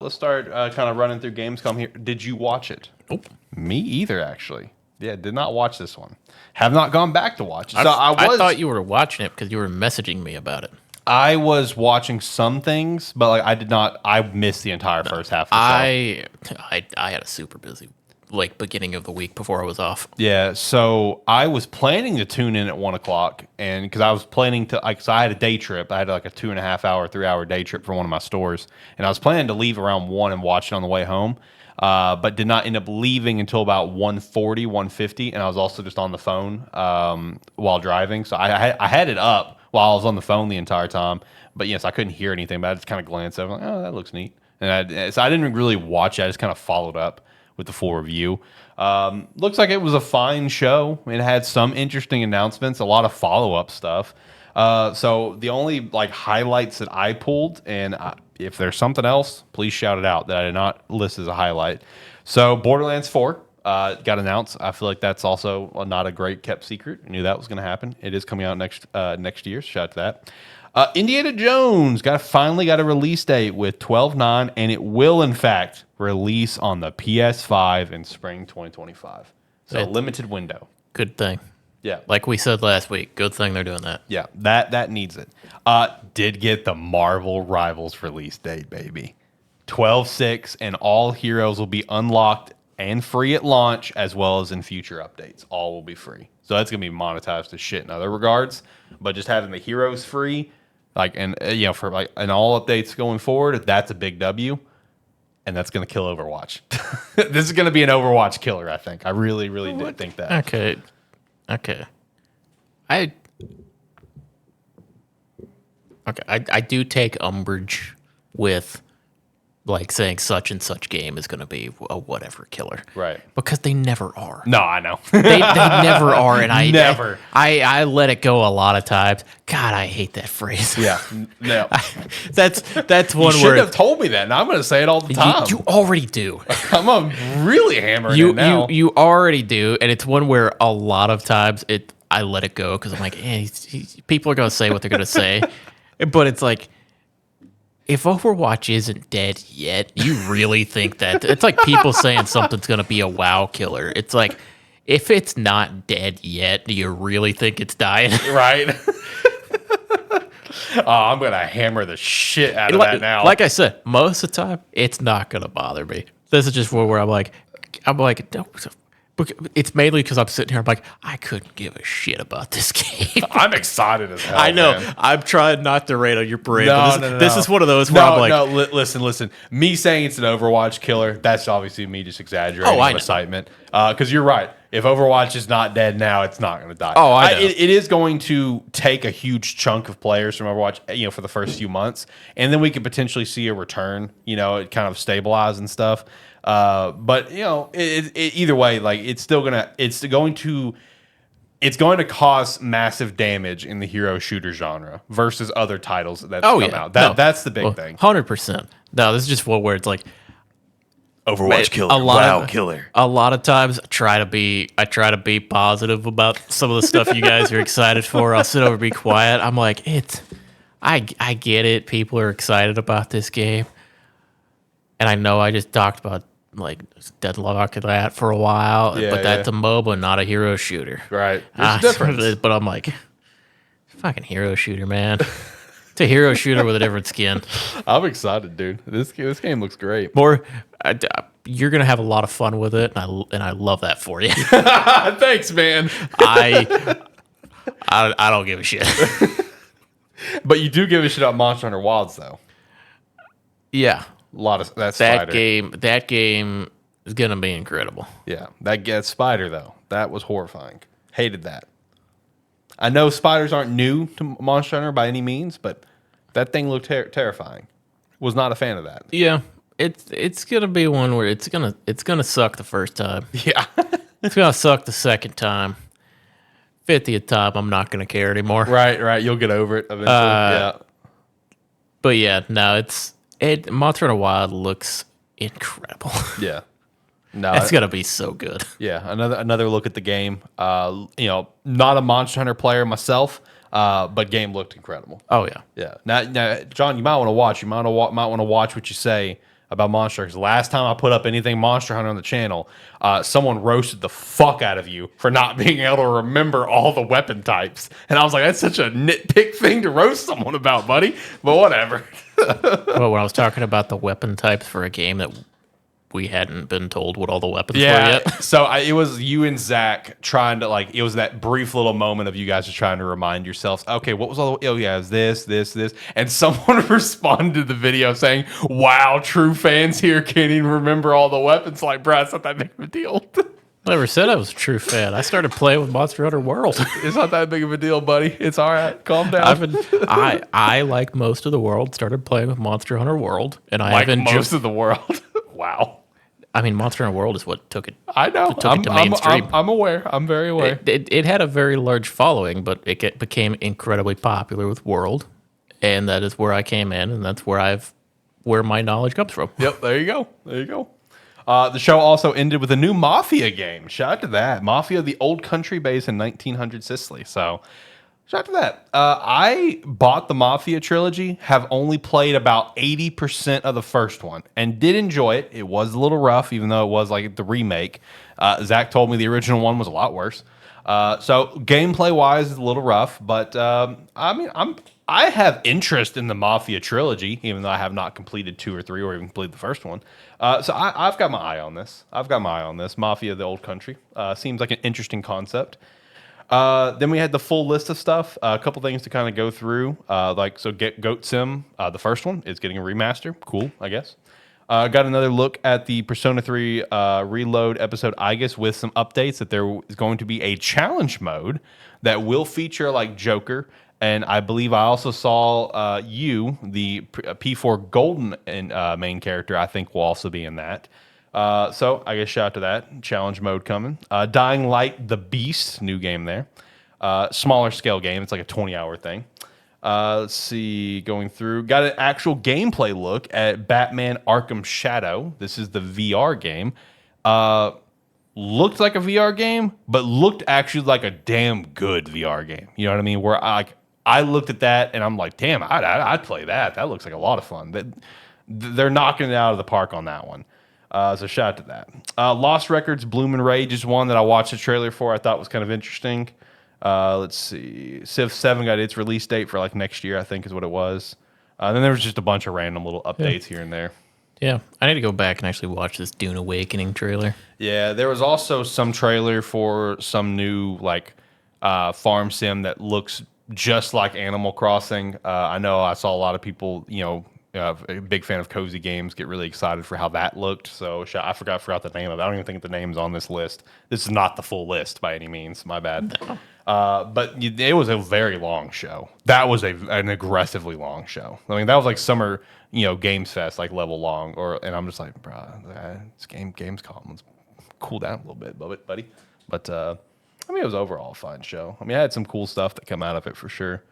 let's start kind of running through Gamescom here. Did you watch it? Nope. Me either, actually. Yeah, did not watch this one. Have not gone back to watch it. I thought you were watching it because you were messaging me about it. I was watching some things, but like I did not. I missed the entire first half of the show. I had a super busy beginning of the week before I was off. Yeah, so I was planning to tune in at 1 o'clock, and because I was planning to, so I had a day trip. I had like a 2.5 hour, 3 hour day trip for one of my stores, and I was planning to leave around 1 and watch it on the way home, but did not end up leaving until about 1:40, 1:50, and I was also just on the phone while driving, so I had it up while I was on the phone the entire time, but yes, I couldn't hear anything, but I just kind of glanced over, like, oh, that looks neat, and so I didn't really watch it. I just kind of followed up with the full review. Looks like it was a fine show. It had some interesting announcements, a lot of follow-up stuff. So the only highlights that I pulled, and if there's something else, please shout it out that I did not list as a highlight. So Borderlands 4 got announced. I feel like that's also not a great kept secret. I knew that was going to happen. It is coming out next year. So shout out to that. Indiana Jones finally got a release date with 12/9, and it will, in fact, release on the PS5 in spring 2025. So limited window. Good thing. Yeah. Like we said last week, good thing they're doing that. Yeah, that needs it. Did get the Marvel Rivals release date, baby. 12/6, and all heroes will be unlocked and free at launch, as well as in future updates. All will be free. So that's going to be monetized as shit in other regards. But just having the heroes free, for all updates going forward, that's a big W, and that's going to kill Overwatch. This is going to be an Overwatch killer, I think. I really, really did think that. Okay. I do take umbrage with saying such and such game is going to be a whatever killer, right? Because they never are. No, I know they never are, and I never. I let it go a lot of times. God, I hate that phrase. Yeah, no, that's one you word. Should have told me that, and I'm going to say it all the time. You already do. I'm really hammering it now. You already do, and it's one where a lot of times I let it go because I'm like, people are going to say what they're going to say, but it's like, if Overwatch isn't dead yet, you really think that? It's like people saying something's going to be a WoW killer. It's like, if it's not dead yet, do you really think it's dying? Right. I'm going to hammer the shit out of that now. Like I said, most of the time, it's not going to bother me. This is just where I'm like, no. It's mainly because I'm sitting here. I'm like, I couldn't give a shit about this game. I'm excited as hell. I know. Man. I'm trying not to rain on your parade. No. This is one of those where I'm like, listen. Me saying it's an Overwatch killer, that's obviously me just exaggerating excitement. Because you're right. If Overwatch is not dead now, it's not going to die. Oh, I know. It is going to take a huge chunk of players from Overwatch, for the first few months, and then we could potentially see a return. It kind of stabilize and stuff. But either way, it's going to cause massive damage in the hero shooter genre versus other titles that's come out. That's the big thing. 100%. No, this is just where it's like Overwatch killer, WoW killer. A lot of times, I try to be positive about some of the stuff you guys are excited for. I'll sit over and be quiet. I'm like, I get it. People are excited about this game, and I know I just talked about Deadlock and that for a while, but that's a MOBA, not a hero shooter. Right. There's a difference. But I'm like, fucking hero shooter, man. It's a hero shooter with a different skin. I'm excited, dude. This game looks great. You're gonna have a lot of fun with it, and I love that for you. Thanks, man. I don't give a shit. But you do give a shit about Monster Hunter Wilds, though. Yeah. A lot of that spider. That game is gonna be incredible. Yeah, that spider though, that was horrifying. Hated that. I know spiders aren't new to Monster Hunter by any means, but that thing looked terrifying. Was not a fan of that. Yeah, it's gonna be one where it's gonna suck the first time. Yeah, it's gonna suck the second time. 50th time, I'm not gonna care anymore. Right. You'll get over it eventually. Yeah. But yeah, no, Monster Hunter Wild looks incredible. Yeah. No, it's gonna be so good. Yeah, another look at the game. Not a Monster Hunter player myself, but game looked incredible. Oh yeah, yeah. Now, John, you might want to watch. You might want to watch what you say about Monster Hunter. Last time I put up anything Monster Hunter on the channel, someone roasted the fuck out of you for not being able to remember all the weapon types. And I was like, that's such a nitpick thing to roast someone about, buddy. But whatever. Well, when I was talking about the weapon types for a game that we hadn't been told what all the weapons were Yeah. yet. So it was you and Zach trying to it was that brief little moment of you guys just trying to remind yourselves, okay, what was all the, oh yeah, it was this. And someone responded to the video saying, wow, true fans here can't even remember all the weapons. Like, bro, it's not that big of a deal. Never said I was a true fan. I started playing with Monster Hunter World. It's not that big of a deal, buddy. It's all right. Calm down. I like most of the world. Started playing with Monster Hunter World, and I like have enjoyed. most of the world. Wow. I mean, Monster Hunter World is what took it. I know. Took it to mainstream. I'm aware. I'm very aware. It had a very large following, but became incredibly popular with World, and that is where I came in, and that's where my knowledge comes from. Yep, there you go. There you go. The show also ended with a new Mafia game. Shout out to that. Mafia, the old country base in 1900 Sicily. So, shout out to that. I bought the Mafia trilogy, have only played about 80% of the first one, and did enjoy it. It was a little rough, even though it was like the remake. Zach told me the original one was a lot worse. So, gameplay-wise, it's a little rough, but I mean, I have interest in the Mafia trilogy, even though I have not completed 2 or 3 or even completed the first one. So I've got my eye on this. Mafia, the old country. Seems like an interesting concept. Then we had the full list of stuff. A couple things to kind of go through. Get Goat Sim, the first one, is getting a remaster. Cool, I guess. Got another look at the Persona 3 Reload episode, I guess, with some updates that there is going to be a challenge mode that will feature like Joker. And I believe I also saw the P4 Golden main character, I think will also be in that. So I guess shout out to that. Challenge mode coming. Dying Light the Beast, new game there. Smaller scale game. It's like a 20-hour thing. Let's see, going through. Got an actual gameplay look at Batman Arkham Shadow. This is the VR game. Looked like a VR game, but looked actually like a damn good VR game. You know what I mean? Where I looked at that and I'm like, damn, I'd play that. That looks like a lot of fun. They're knocking it out of the park on that one. So shout out to that. Lost Records Bloom and Rage is one that I watched the trailer for. I thought was kind of interesting. Let's see. Civ 7 got its release date for like next year, I think is what it was. Then there was just a bunch of random little updates here and there. Yeah, I need to go back and actually watch this Dune Awakening trailer. Yeah, there was also some trailer for some new farm sim that looks just like Animal Crossing. I know I saw a lot of people, a big fan of cozy games, get really excited for how that looked. So I forgot the name of it. I don't even think the name's on this list. This is not the full list by any means. My bad. No. But it was a very long show. That was an aggressively long show. I mean, that was like summer, Games Fest, like level long. And I'm just like, bro, it's Gamescom. Let's cool down a little bit, buddy. But I mean, it was overall a fine show. I mean, I had some cool stuff that come out of it for sure.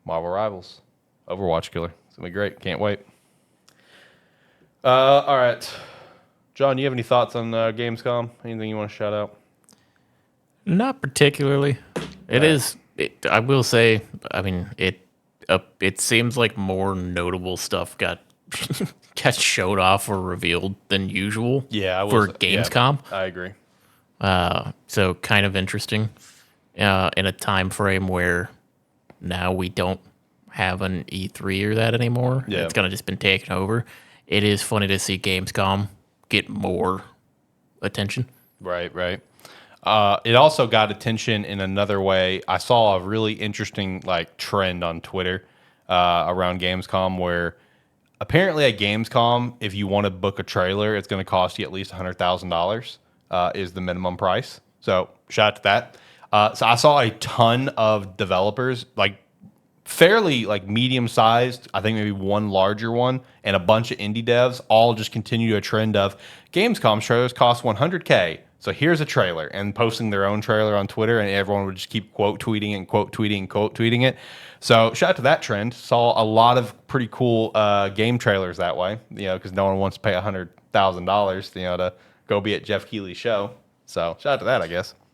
Marvel Rivals, Overwatch Killer. It's gonna be great. Can't wait. All right, John, you have any thoughts on Gamescom? Anything you want to shout out? Not particularly. I will say. I mean, it seems like more notable stuff got showed off or revealed than usual. Yeah, for Gamescom. Yeah, I agree. So kind of interesting in a time frame where now we don't have an E3 or that anymore. Yeah. It's kind of just been taken over. It is funny to see Gamescom get more attention. Right. It also got attention in another way. I saw a really interesting trend on Twitter around Gamescom where apparently at Gamescom, if you want to book a trailer, it's going to cost you at least $100,000. Is the minimum price. So shout out to that. So I saw a ton of developers, fairly medium sized, I think maybe one larger one, and a bunch of indie devs all just continue a trend of Gamescom trailers cost $100K. So here's a trailer, and posting their own trailer on Twitter, and everyone would just keep quote tweeting it. So shout out to that trend. Saw a lot of pretty cool game trailers that way, because no one wants to pay $100,000, to go be at Jeff Keighley's show. So shout out to that, I guess.